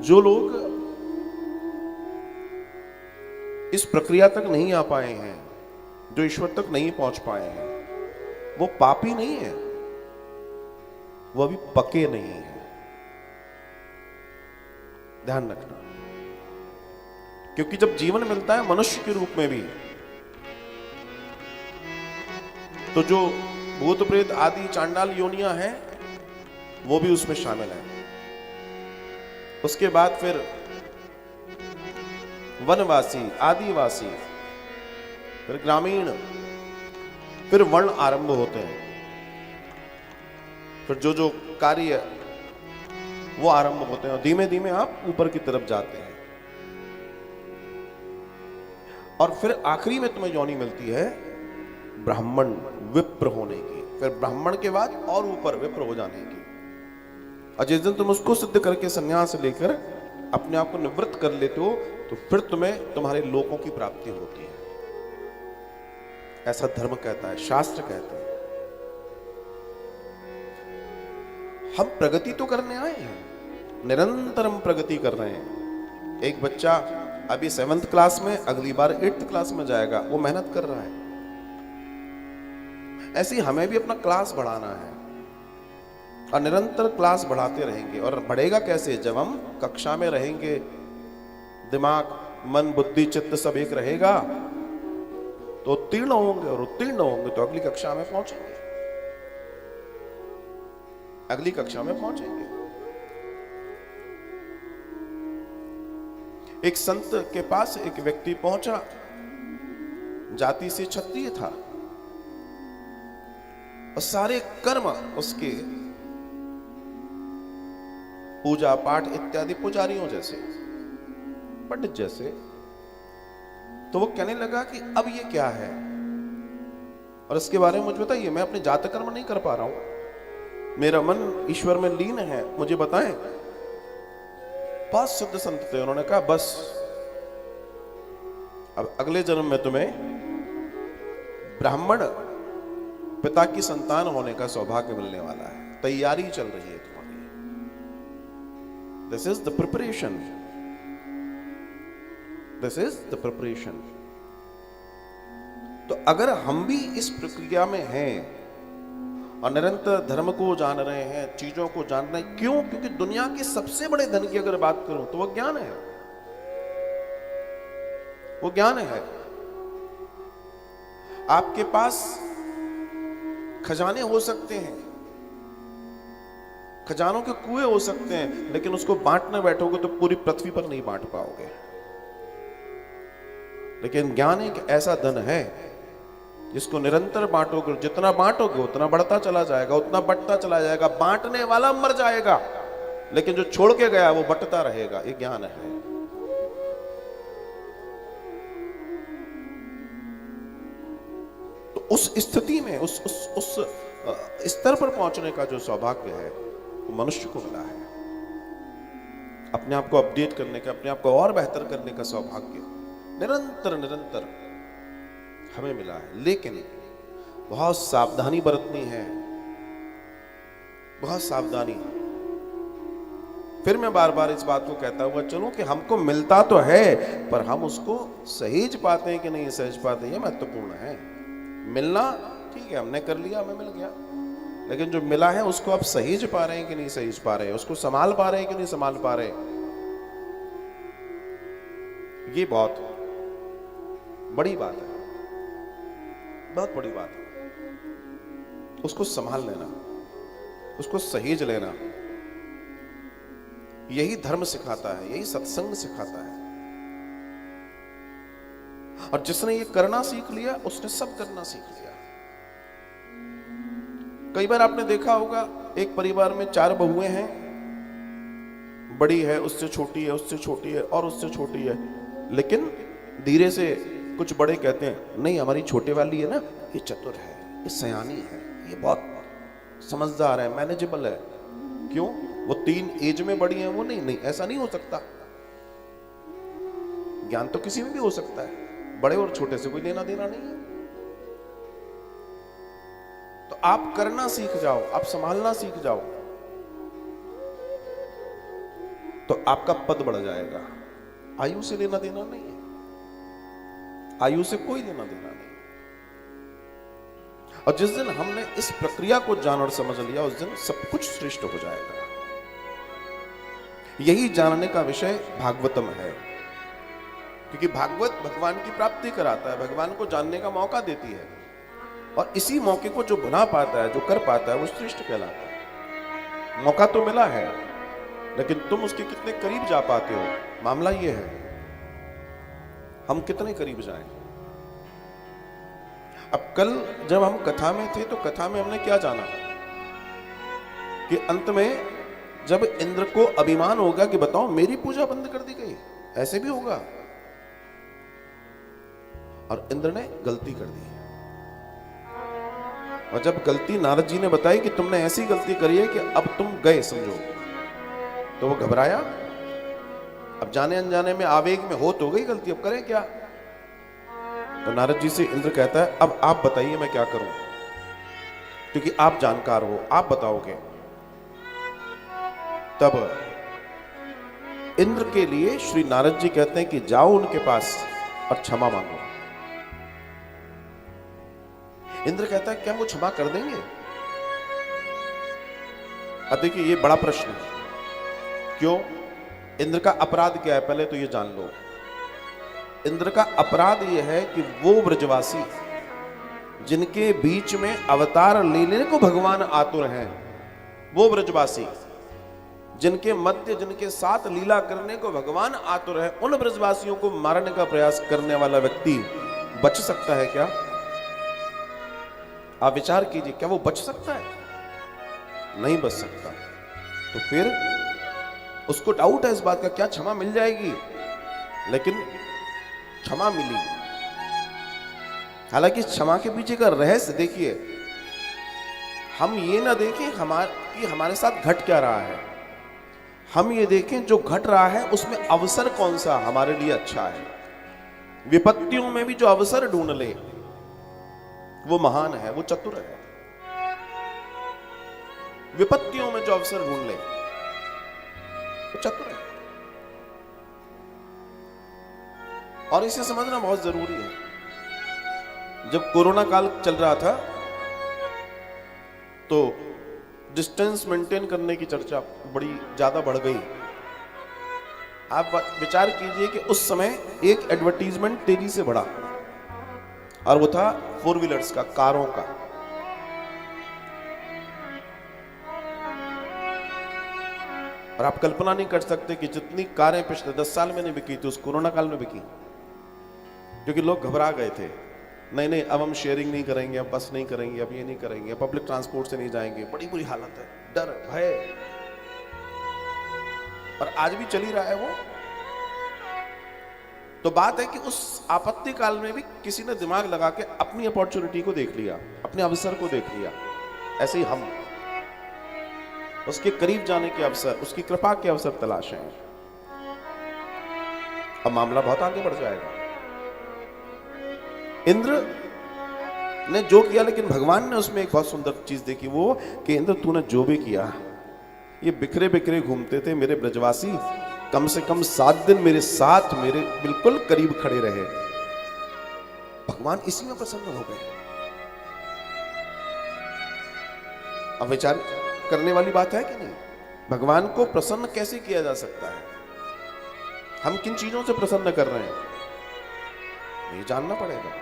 जो लोग इस प्रक्रिया तक नहीं आ पाए हैं, जो ईश्वर तक नहीं पहुंच पाए हैं, वो पापी नहीं है, वो अभी पके नहीं है। ध्यान रखना, क्योंकि जब जीवन मिलता है मनुष्य के रूप में भी, तो जो भूत प्रेत आदि चांडाल योनियां हैं वो भी उसमें शामिल है। उसके बाद फिर वनवासी, आदिवासी, फिर ग्रामीण, फिर वर्ण आरंभ होते हैं। फिर जो जो कार्य वो आरंभ होते हैं और धीमे धीमे आप ऊपर की तरफ जाते हैं। और फिर आखिरी में तुम्हें योनि मिलती है ब्राह्मण, विप्र होने की। फिर ब्राह्मण के बाद और ऊपर विप्र हो जाने की। और जिस दिन तुम उसको सिद्ध करके संन्यास लेकर अपने आप को निवृत्त कर लेते हो, तो फिर तुम्हें तुम्हारे लोकों की प्राप्ति होती है। ऐसा धर्म कहता है, शास्त्र कहते हैं। हम प्रगति तो करने आए हैं, निरंतर हम प्रगति कर रहे हैं। एक बच्चा अभी 7th क्लास में, अगली बार 8th क्लास में जाएगा, वो मेहनत कर रहा है। ऐसे ही हमें भी अपना क्लास बढ़ाना है और निरंतर क्लास बढ़ाते रहेंगे। और बढ़ेगा कैसे? जब हम कक्षा में रहेंगे, दिमाग, मन, बुद्धि, चित्त सब एक रहेगा, तो उत्तीर्ण होंगे, और उत्तीर्ण होंगे तो अगली कक्षा में पहुंचेंगे, अगली कक्षा में पहुंचेंगे। एक संत के पास एक व्यक्ति पहुंचा, जाति से क्षत्रिय था और सारे कर्म उसके पूजा पाठ इत्यादि पुजारियों जैसे, पंडित जैसे। तो वो कहने लगा कि अब ये क्या है, और इसके बारे में मुझे बताइए, मैं अपने जात कर्म नहीं कर पा रहा हूं, मेरा मन ईश्वर में लीन है, मुझे बताएं। बहुत सिद्ध संत थे, उन्होंने कहा बस अब अगले जन्म में तुम्हें ब्राह्मण पिता की संतान होने का सौभाग्य मिलने वाला है, तैयारी चल रही है तुम्हारी। This is the preparation, this is the preparation. तो अगर हम भी इस प्रक्रिया में हैं और निरंतर धर्म को जान रहे हैं, चीजों को जान रहे हैं, क्यों? क्योंकि दुनिया के सबसे बड़े धन की अगर बात करूं तो वो ज्ञान है, वो ज्ञान है। आपके पास खजाने हो सकते हैं, खजानों के कुएं हो सकते हैं, लेकिन उसको बांटने बैठोगे तो पूरी पृथ्वी पर नहीं बांट पाओगे। लेकिन ज्ञान एक ऐसा धन है जिसको निरंतर बांटोगे, जितना बांटोगे उतना बढ़ता चला जाएगा, उतना बढ़ता चला जाएगा। बांटने वाला मर जाएगा, लेकिन जो छोड़ के गया वो बंटता रहेगा। ये ज्ञान है। तो उस स्थिति में, उस स्तर पर पहुंचने का जो सौभाग्य है वो मनुष्य को मिला है। अपने आप को अपडेट करने का, अपने आप को और बेहतर करने का सौभाग्य निरंतर निरंतर हमें मिला है। लेकिन बहुत सावधानी बरतनी है, बहुत सावधानी। फिर मैं बार बार इस बात को कहता हुआ चलूं कि हमको मिलता तो है, पर हम उसको सहेज पाते हैं कि नहीं सहेज पाते, ये महत्वपूर्ण है। मिलना ठीक है, हमने कर लिया, हमें मिल गया, लेकिन जो मिला है उसको आप सहेज पा रहे हैं कि नहीं सहेज पा रहे हैं, उसको संभाल पा रहे हैं कि नहीं संभाल पा रहे हैं, ये बहुत बड़ी बात है, बहुत बड़ी बात है। उसको संभाल लेना, उसको सहेज लेना, यही धर्म सिखाता है, यही सत्संग सिखाता है। और जिसने ये करना सीख लिया उसने सब करना सीख लिया। कई बार आपने देखा होगा, एक परिवार में 4 बहुएं हैं, बड़ी है, उससे छोटी है, उससे छोटी है और उससे छोटी है, लेकिन धीरे से कुछ बड़े कहते हैं नहीं हमारी छोटे वाली है ना, ये चतुर है, ये सयानी है, ये बहुत समझदार है, मैनेजेबल है। क्यों? वो 3 एज में बड़ी हैं, वो नहीं, ऐसा नहीं हो सकता। ज्ञान तो किसी में भी हो सकता है, बड़े और छोटे से कोई लेना देना नहीं है। तो आप करना सीख जाओ, आप संभालना सीख जाओ। तो आपका पद बढ़ जाएगा। आयु से लेना देना नहीं है, आयु से कोई लेना देना नहीं। और जिस दिन हमने इस प्रक्रिया को जान और समझ लिया, उस दिन सब कुछ श्रेष्ठ हो जाएगा। यही जानने का विषय भागवतम है, क्योंकि भागवत भगवान की प्राप्ति कराता है, भगवान को जानने का मौका देती है। और इसी मौके को जो बना पाता है, जो कर पाता है, वो श्रेष्ठ कहलाता है। मौका तो मिला है, लेकिन तुम उसके कितने करीब जा पाते हो, मामला ये है। हम कितने करीब जाएं। अब कल जब हम कथा में थे, तो कथा में हमने क्या जाना कि अंत में जब इंद्र को अभिमान होगा कि बताओ मेरी पूजा बंद कर दी गई, ऐसे भी होगा। और इंद्र ने गलती कर दी। और जब गलती नारद जी ने बताई कि तुमने ऐसी गलती करी है कि अब तुम गए समझो, तो वो घबराया। अब जाने अनजाने में आवेग में हो तो गई गलती, अब करें क्या। तो नारद जी से इंद्र कहता है अब आप बताइए मैं क्या करूं, क्योंकि आप जानकार हो, आप बताओगे। तब इंद्र के लिए श्री नारद जी कहते हैं कि जाओ उनके पास और क्षमा मांगो। इंद्र कहता है क्या वो क्षमा कर देंगे। अब देखिए ये बड़ा प्रश्न है, क्यों, इंद्र का अपराध क्या है, पहले तो ये जान लो। इंद्र का अपराध यह है कि वो ब्रजवासी जिनके बीच में अवतार लेने को भगवान आतुर हैं, वो ब्रजवासी जिनके मध्य, जिनके साथ लीला करने को भगवान आतुर है, उन ब्रजवासियों को मारने का प्रयास करने वाला व्यक्ति बच सकता है क्या? आप विचार कीजिए, क्या वो बच सकता है? नहीं बच सकता। तो फिर उसको डाउट है इस बात का, क्या क्षमा मिल जाएगी? लेकिन क्षमा मिली। हालांकि क्षमा के पीछे का रहस्य देखिए, हम ये ना देखें हमारे साथ घट क्या रहा है, हम ये देखें जो घट रहा है उसमें अवसर कौन सा हमारे लिए अच्छा है। विपत्तियों में भी जो अवसर ढूंढ ले वो महान है, वो चतुर है। विपत्तियों में जो अवसर ढूंढ ले वो चतुर है। और इसे समझना बहुत जरूरी है। जब कोरोना काल चल रहा था तो डिस्टेंस मेंटेन करने की चर्चा बड़ी ज्यादा बढ़ गई। आप विचार कीजिए कि उस समय एक एडवर्टीजमेंट तेजी से बढ़ा, और वो था 4 व्हीलर्स का, कारों का। और आप कल्पना नहीं कर सकते कि जितनी कारें पिछले 10 साल में नहीं बिकी थी, उस कोरोना काल में बिकी, क्योंकि लोग घबरा गए थे। नहीं, अब हम शेयरिंग नहीं करेंगे, अब बस नहीं करेंगे, अब ये नहीं करेंगे, पब्लिक ट्रांसपोर्ट से नहीं जाएंगे। बड़ी बुरी हालत है, डर, भय। और आज भी चली रहा है वो। तो बात है कि उस आपत्ति काल में भी किसी ने दिमाग लगा के अपनी अपॉर्चुनिटी को देख लिया, अपने अवसर को देख लिया। ऐसे ही हम उसके करीब जाने के अवसर, उसकी कृपा के अवसर तलाशें। अब मामला बहुत आगे बढ़ जाएगा। इंद्र ने जो किया, लेकिन भगवान ने उसमें एक बहुत सुंदर चीज देखी, वो कि इंद्र तूने जो भी किया, ये बिखरे बिखरे घूमते थे मेरे ब्रजवासी, कम से कम 7 दिन मेरे साथ, मेरे बिल्कुल करीब खड़े रहे। भगवान इसी में प्रसन्न हो गए। अब विचार करने वाली बात है कि नहीं? भगवान को प्रसन्न कैसे किया जा सकता है? हम किन चीजों से प्रसन्न कर रहे हैं, ये जानना पड़ेगा।